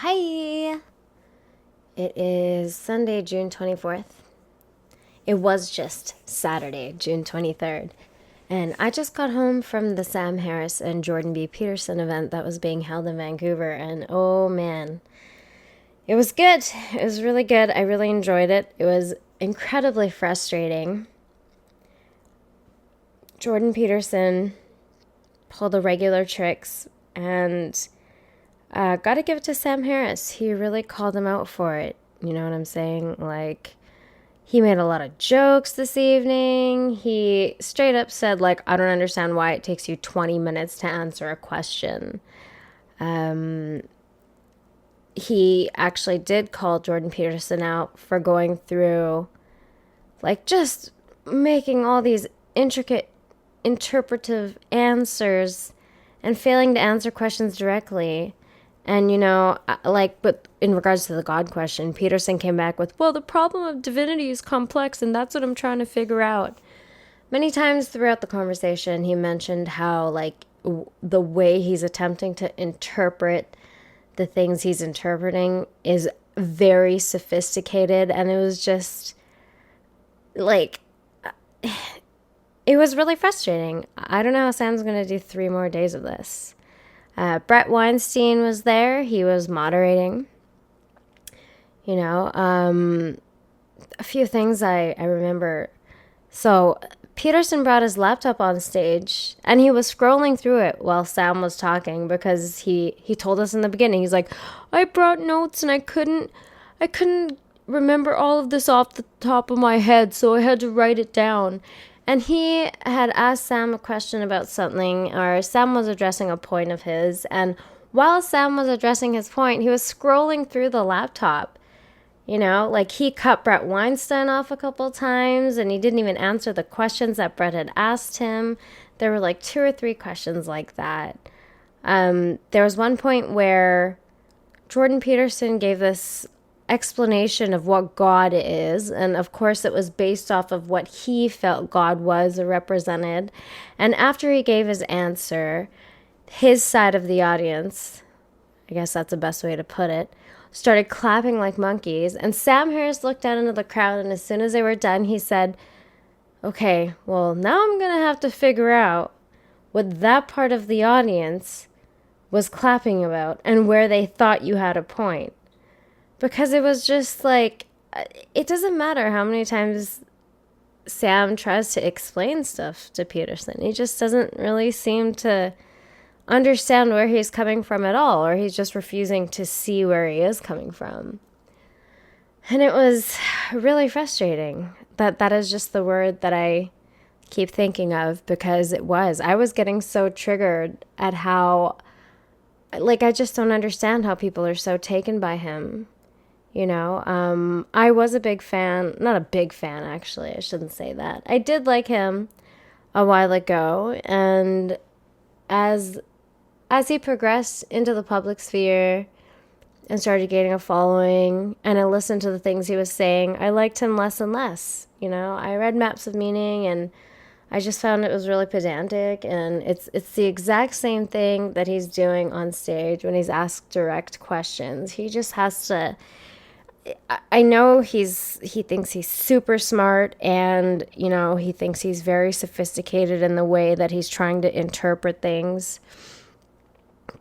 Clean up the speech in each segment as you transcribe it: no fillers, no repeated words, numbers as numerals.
Hi! It is Sunday, June 24th. It was just Saturday, June 23rd. And I just got home from the Sam Harris and Jordan B. Peterson event that was being held in Vancouver. And oh man, it was good. It was really good. I really enjoyed it. It was incredibly frustrating. Jordan Peterson pulled the regular tricks and got to give it to Sam Harris. He really called him out for it. You know what I'm saying? Like, he made a lot of jokes this evening. He straight up said, like, I don't understand why it takes you 20 minutes to answer a question. He actually did call Jordan Peterson out for going through, like, just making all these intricate interpretive answers and failing to answer questions directly. And, but in regards to the God question, Peterson came back with, well, the problem of divinity is complex, and that's what I'm trying to figure out. Many times throughout the conversation, he mentioned how, the way he's attempting to interpret the things he's interpreting is very sophisticated, and it was just, it was really frustrating. I don't know how Sam's going to do 3 more days of this. Brett Weinstein was there. He was moderating. A few things I remember. So Peterson brought his laptop on stage and he was scrolling through it while Sam was talking because he told us in the beginning, he's like, I brought notes and I couldn't remember all of this off the top of my head, so I had to write it down. And he had asked Sam a question about something, or Sam was addressing a point of his, and while Sam was addressing his point, he was scrolling through the laptop. He cut Brett Weinstein off a couple times, and he didn't even answer the questions that Brett had asked him. There were 2 or 3 questions like that. There was one point where Jordan Peterson gave this explanation of what God is, and of course it was based off of what he felt God was or represented. And after he gave his answer, his side of the audience, I guess that's the best way to put it, started clapping like monkeys, and Sam Harris looked out into the crowd, and as soon as they were done, he said, okay, well, now I'm gonna have to figure out what that part of the audience was clapping about and where they thought you had a point. Because it was just it doesn't matter how many times Sam tries to explain stuff to Peterson. He just doesn't really seem to understand where he's coming from at all, or he's just refusing to see where he is coming from. And it was really frustrating. That is just the word that I keep thinking of, because I was getting so triggered at how, I just don't understand how people are so taken by him. I was a big fan, not a big fan, actually, I shouldn't say that. I did like him a while ago, and as he progressed into the public sphere and started gaining a following, and I listened to the things he was saying, I liked him less and less. I read Maps of Meaning, and I just found it was really pedantic, and it's the exact same thing that he's doing on stage when he's asked direct questions. He just has to, I know he thinks he's super smart, and, he thinks he's very sophisticated in the way that he's trying to interpret things.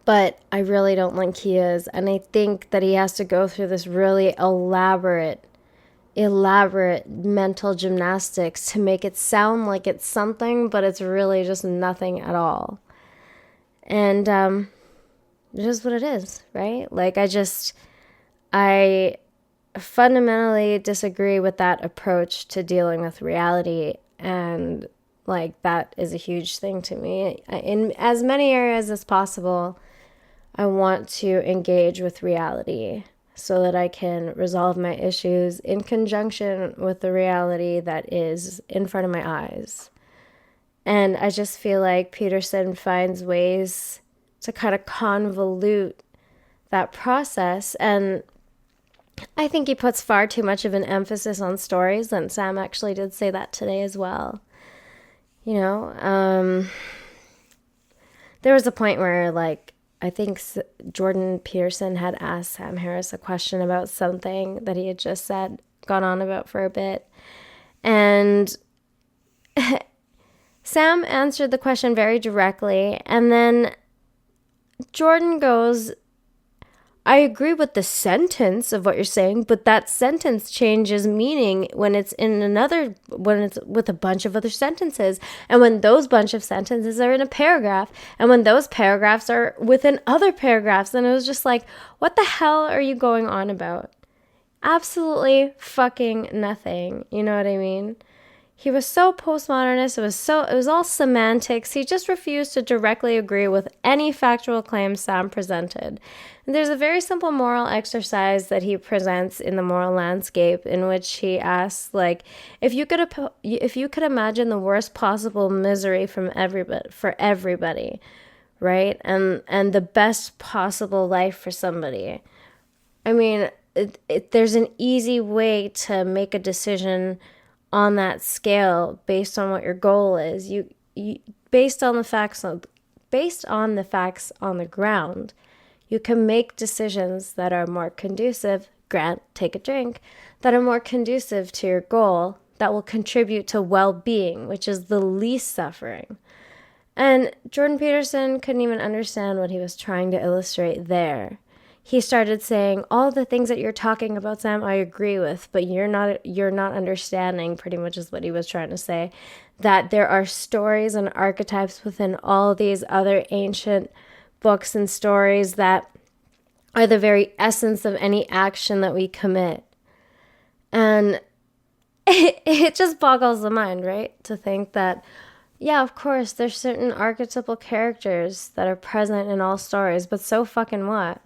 But I really don't think he is. And I think that he has to go through this really elaborate mental gymnastics to make it sound like it's something, but it's really just nothing at all. And it is what it is, right? I fundamentally disagree with that approach to dealing with reality, and that is a huge thing to me. In as many areas as possible, I want to engage with reality so that I can resolve my issues in conjunction with the reality that is in front of my eyes. And I just feel like Peterson finds ways to kind of convolute that process, and I think he puts far too much of an emphasis on stories, and Sam actually did say that today as well. There was a point where I think Jordan Peterson had asked Sam Harris a question about something that he had just said, gone on about for a bit. And Sam answered the question very directly. And then Jordan goes, I agree with the sentence of what you're saying, but that sentence changes meaning when it's with a bunch of other sentences, and when those bunch of sentences are in a paragraph, and when those paragraphs are within other paragraphs. And it was just like, what the hell are you going on about? Absolutely fucking nothing. You know what I mean? He was so postmodernist. It was all semantics. He just refused to directly agree with any factual claims Sam presented. And there's a very simple moral exercise that he presents in the moral landscape, in which he asks, like, if you could imagine the worst possible misery for everybody, right, and the best possible life for somebody. I mean, there's an easy way to make a decision on that scale based on what your goal is. You based on the facts on the ground, you can make decisions that are more conducive, take a drink, that are more conducive to your goal, that will contribute to well-being, which is the least suffering. And Jordan Peterson couldn't even understand what he was trying to illustrate there. He started saying, all the things that you're talking about, Sam, I agree with, but you're not understanding, pretty much is what he was trying to say, that there are stories and archetypes within all these other ancient books and stories that are the very essence of any action that we commit. And it just boggles the mind, right? To think that, yeah, of course, there's certain archetypal characters that are present in all stories, but so fucking what?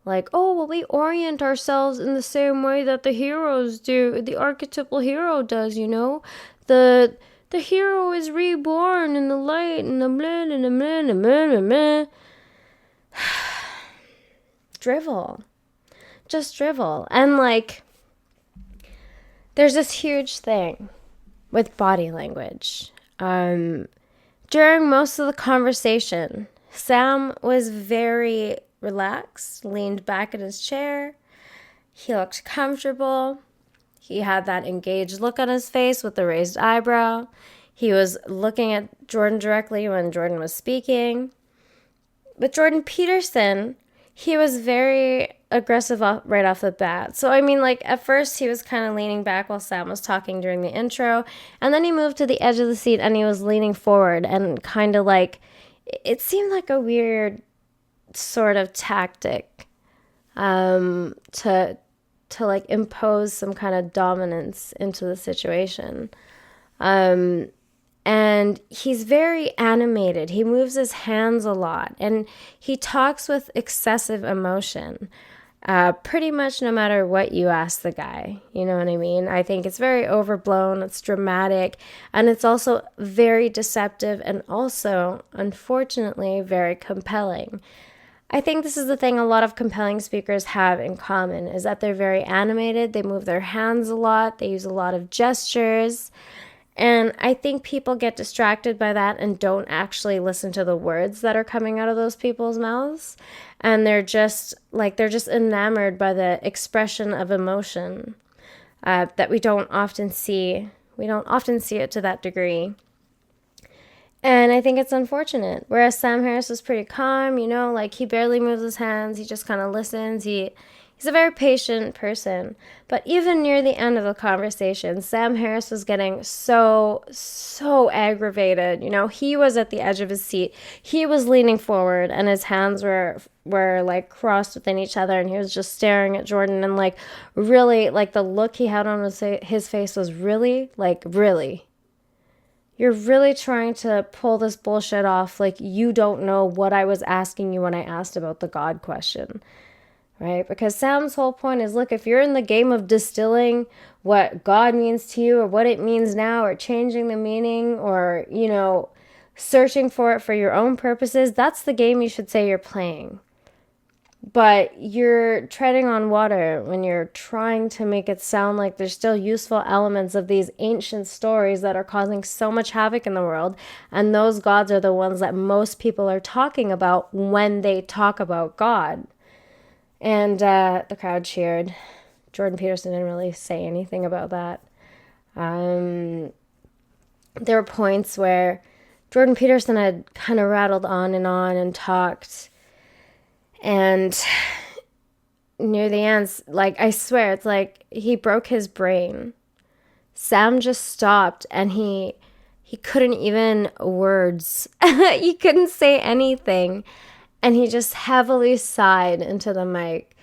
Like, oh, well, we orient ourselves in the same way that the heroes do, the archetypal hero does, you know? The hero is reborn in the light and the blah, and the blah, and the blah, and blah. Drivel. Just drivel. And, like, there's this huge thing with body language. During most of the conversation, Sam was very relaxed, leaned back in his chair. He looked comfortable. He had that engaged look on his face with the raised eyebrow. He was looking at Jordan directly when Jordan was speaking. With Jordan Peterson, he was very aggressive right off the bat. So, I mean, like, at first he was kind of leaning back while Sam was talking during the intro. And then he moved to the edge of the seat and he was leaning forward and kind of like, it seemed like a weird sort of tactic to like impose some kind of dominance into the situation. And he's very animated. He moves his hands a lot and he talks with excessive emotion. Pretty much no matter what you ask the guy, you know what I mean? I think it's very overblown, it's dramatic, and it's also very deceptive and also, unfortunately, very compelling. I think this is the thing a lot of compelling speakers have in common, is that they're very animated, they move their hands a lot, they use a lot of gestures, and I think people get distracted by that and don't actually listen to the words that are coming out of those people's mouths, and they're just enamored by the expression of emotion that we don't often see. We don't often see it to that degree. And I think it's unfortunate. Whereas Sam Harris was pretty calm, you know, like he barely moves his hands. He just kind of listens. He's a very patient person. But even near the end of the conversation, Sam Harris was getting so aggravated. You know, he was at the edge of his seat. He was leaning forward and his hands were like crossed within each other. And he was just staring at Jordan. And like really, like the look he had on his face was really, like, really. You're really trying to pull this bullshit off like you don't know what I was asking you when I asked about the God question, right? Because Sam's whole point is, look, if you're in the game of distilling what God means to you or what it means now or changing the meaning or, you know, searching for it for your own purposes, that's the game you should say you're playing. but you're treading on water when you're trying to make it sound like there's still useful elements of these ancient stories that are causing so much havoc in the world. And those gods are the ones that most people are talking about when they talk about God. And the crowd cheered. Jordan Peterson didn't really say anything about that. There were points where Jordan Peterson had kind of rattled on and talked. And near the end, like, I swear, it's like he broke his brain. Sam just stopped and he couldn't even words. He couldn't say anything. And he just heavily sighed into the mic.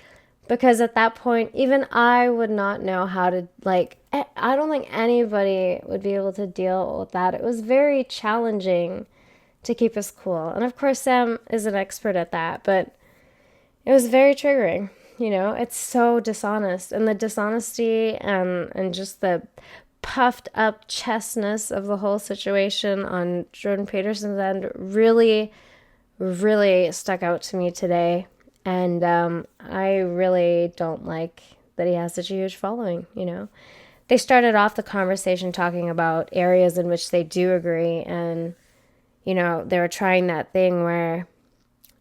Because at that point, even I would not know how to, like, I don't think anybody would be able to deal with that. It was very challenging to keep us cool. And of course, Sam is an expert at that, but it was very triggering. You know, it's so dishonest. And the dishonesty and just the puffed up chestness of the whole situation on Jordan Peterson's end really, really stuck out to me today. And I really don't like that he has such a huge following, you know. They started off the conversation talking about areas in which they do agree. And, you know, they were trying that thing where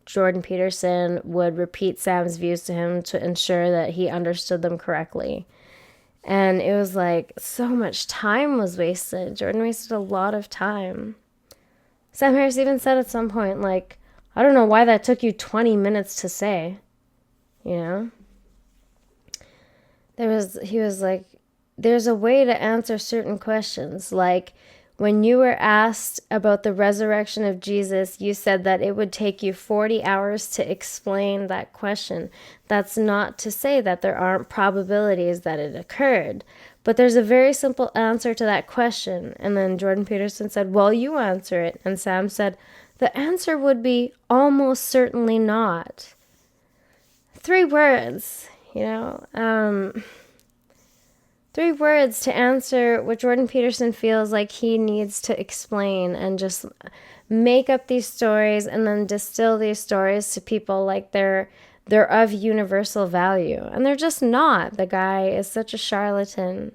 Jordan Peterson would repeat Sam's views to him to ensure that he understood them correctly. And it was like so much time was wasted. Jordan wasted a lot of time. Sam Harris even said at some point, like, I don't know why that took you 20 minutes to say, you know? He was like, there's a way to answer certain questions. Like, when you were asked about the resurrection of Jesus, you said that it would take you 40 hours to explain that question. That's not to say that there aren't probabilities that it occurred, but there's a very simple answer to that question. And then Jordan Peterson said, well, you answer it. And Sam said, the answer would be almost certainly not. 3 words, you know. 3 words to answer what Jordan Peterson feels like he needs to explain and just make up these stories and then distill these stories to people like they're of universal value. And they're just not. The guy is such a charlatan.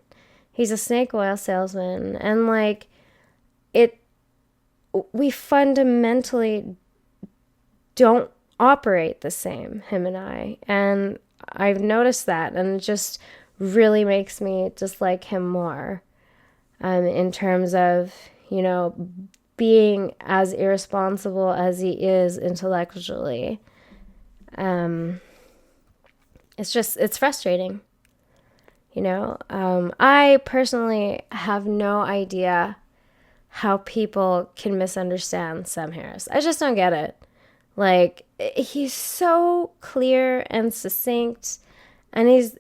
He's a snake oil salesman. And like, we fundamentally don't operate the same, him and I. And I've noticed that, and it just really makes me dislike him more in terms of, you know, being as irresponsible as he is intellectually. It's frustrating, you know. I personally have no idea how people can misunderstand Sam Harris. I just don't get it. Like, he's so clear and succinct, and he's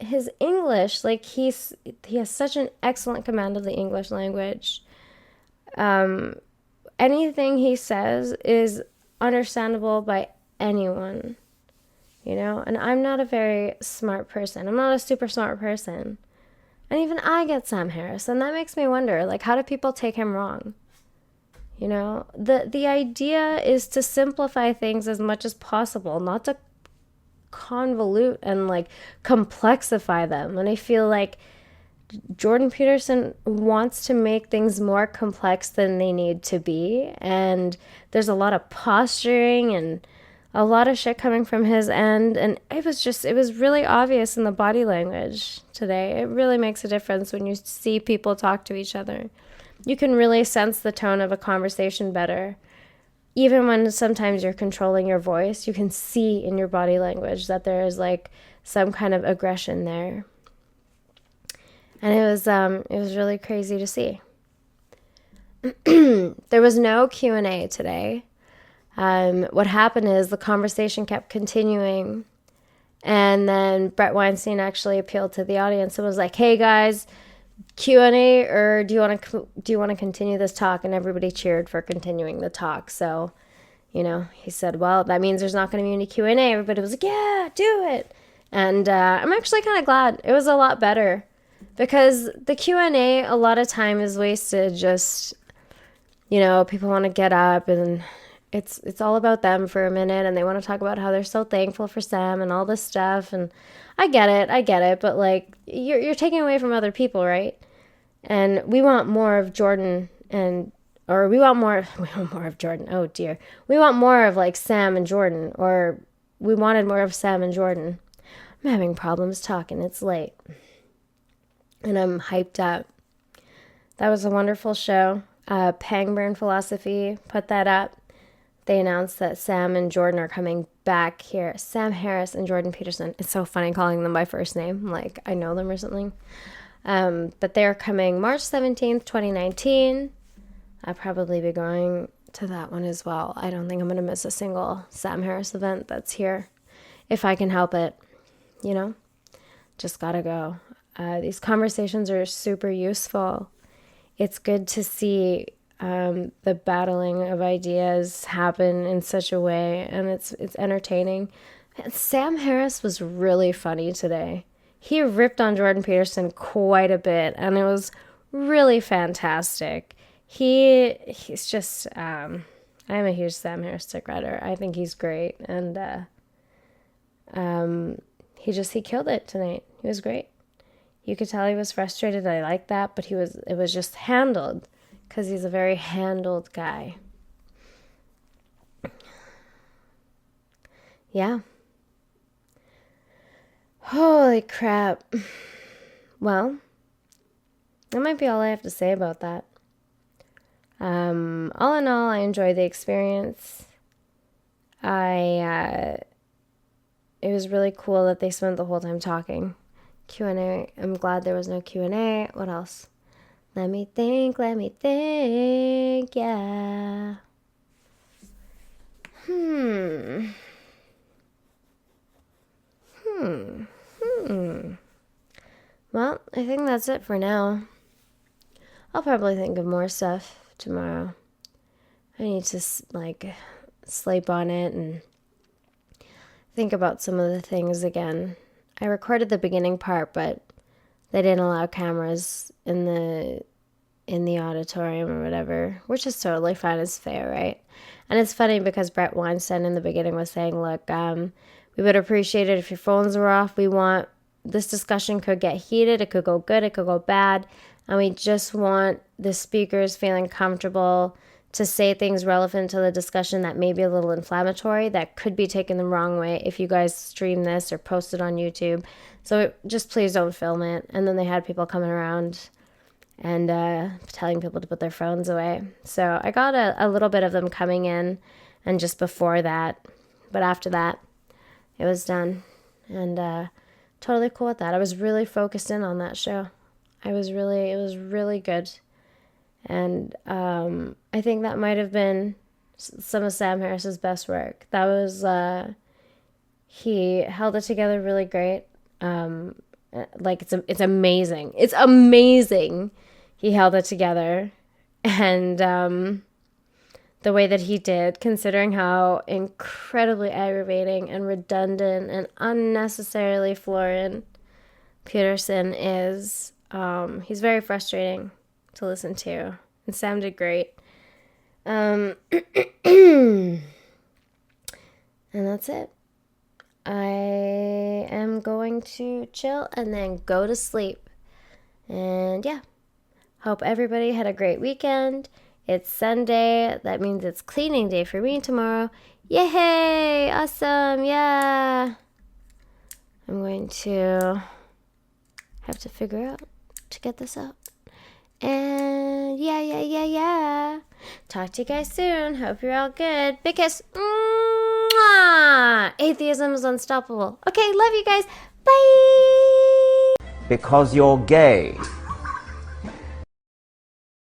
his English, like, he has such an excellent command of the English language. Anything he says is understandable by anyone, you know. And I'm not a very smart person. I'm not a super smart person. And even I get Sam Harris, and that makes me wonder, like, how do people take him wrong? You know, the idea is to simplify things as much as possible, not to convolute and like complexify them. And I feel like Jordan Peterson wants to make things more complex than they need to be. And there's a lot of posturing and a lot of shit coming from his end. And it was really obvious in the body language today. It really makes a difference when you see people talk to each other. You can really sense the tone of a conversation better. Even when sometimes you're controlling your voice, you can see in your body language that there is like some kind of aggression there. And it was really crazy to see. There was no Q&A today. What happened is the conversation kept continuing, and then Brett Weinstein actually appealed to the audience and was like, "Hey guys, Q&A, or do you want to continue this talk?" And everybody cheered for continuing the talk. So, you know, he said, "Well, that means there's not going to be any Q&A." Everybody was like, "Yeah, do it." And I'm actually kind of glad. It was a lot better, because the Q&A a lot of time is wasted. Just, you know, people want to get up and it's all about them for a minute, and they want to talk about how they're so thankful for Sam and all this stuff. And I get it, but like you're taking away from other people, right? And we want more of Jordan we want more of Jordan. Oh dear. We want more of like Sam and Jordan, or we wanted more of Sam and Jordan. I'm having problems talking. It's late. And I'm hyped up. That was a wonderful show. Pangburn Philosophy put that up. They announced that Sam and Jordan are coming back here. Sam Harris and Jordan Peterson. It's so funny calling them by first name, like I know them or something. But they're coming March 17th, 2019. I'll probably be going to that one as well. I don't think I'm going to miss a single Sam Harris event that's here. If I can help it, you know, just gotta go. These conversations are super useful. It's good to see the battling of ideas happen in such a way, and it's entertaining. And Sam Harris was really funny today. He ripped on Jordan Peterson quite a bit, and it was really fantastic. He's just I'm a huge Sam Harris stick rider. I think he's great, and he killed it tonight. He was great. You could tell he was frustrated. I like that, but it was just handled, because he's a very handled guy. Yeah. Holy crap. Well, that might be all I have to say about that. All in all, I enjoyed the experience. It was really cool that they spent the whole time talking. Q&A. I'm glad there was no Q&A. What else? Let me think. Yeah. Well, I think that's it for now. I'll probably think of more stuff tomorrow. I need to, sleep on it and think about some of the things again. I recorded the beginning part, but they didn't allow cameras in the auditorium or whatever, which is totally fine. It's fair, right? And it's funny because Brett Weinstein in the beginning was saying, look, we would appreciate it if your phones were off. This discussion could get heated. It could go good. It could go bad. And we just want the speakers feeling comfortable to say things relevant to the discussion that may be a little inflammatory, that could be taken the wrong way if you guys stream this or post it on YouTube. So just please don't film it. And then they had people coming around and telling people to put their phones away. So I got a little bit of them coming in, and just before that. But after that, it was done. And totally cool with that. I was really focused in on that show. It was really good. And I think that might have been some of Sam Harris's best work. That was, he held it together really great. It's amazing. It's amazing he held it together. And the way that he did, considering how incredibly aggravating and redundant and unnecessarily Florian Peterson is, he's very frustrating to listen to. And Sam did great. And that's it. I am going to chill and then go to sleep. And yeah, hope everybody had a great weekend. It's Sunday. That means it's cleaning day for me tomorrow. Yay! Awesome! Yeah! I'm going to have to figure out to get this out. And yeah. Talk to you guys soon. Hope you're all good. Big kiss. Mwah! Atheism is unstoppable. Okay, love you guys. Bye! Because you're gay.